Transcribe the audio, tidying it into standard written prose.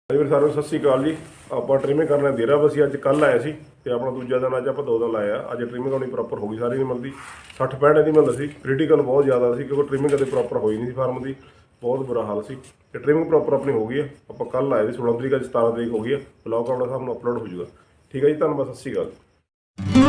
ਵੀਰ ਸਾਰਿਆਂ ਨੂੰ ਸਤਿ ਸ਼੍ਰੀ ਅਕਾਲ ਜੀ। ਆਪਾਂ ਟ੍ਰਿਮਿੰਗ ਕਰਨਾ ਦੇਰਾ ਬਸੀ ਅੱਜ ਕੱਲ੍ਹ ਆਏ ਸੀ ਤੇ ਆਪਣਾ ਦੂਜਾ ਦਿਨ ਅੱਜ ਆਪਾਂ 2 ਦਿਨ ਲਾਇਆ। ਅੱਜ ਟ੍ਰਿਮਿੰਗ ਹੋਣੀ ਪ੍ਰੋਪਰ ਹੋ ਗਈ, ਸਾਰੀ ਨਹੀਂ ਮਿਲਦੀ 60-65 ਦੀ ਮਿਲਦੀ ਸੀ। ਕ੍ਰਿਟੀਕਲ ਬਹੁਤ ਜ਼ਿਆਦਾ ਸੀ ਕਿਉਂਕਿ ਟ੍ਰਿਮਿੰਗ ਕਦੇ ਪ੍ਰੋਪਰ ਹੋਈ ਨਹੀਂ ਸੀ ਫਾਰਮ ਦੀ, ਬਹੁਤ ਬੁਰਾ ਹਾਲ ਸੀ। ਤੇ ਟ੍ਰਿਮਿੰਗ ਪ੍ਰੋਪਰ ਆਪਣੀ ਹੋ ਗਈ ਹੈ। ਆਪਾਂ ਕੱਲ੍ਹ ਆਏ ਸੀ 16 ਤਰੀਕ, ਅੱਜ 17 ਤਰੀਕ ਹੋ ਗਈ ਹੈ। ਬਲੌਗ ਆਪਣਾ ਸਾਹਮਣੇ ਅਪਲੋਡ ਹੋ ਜਾਊਗਾ। ਠੀਕ ਹੈ ਜੀ, ਧੰਨਵਾਦ, ਸਤਿ ਸ਼੍ਰੀ ਅਕਾਲ।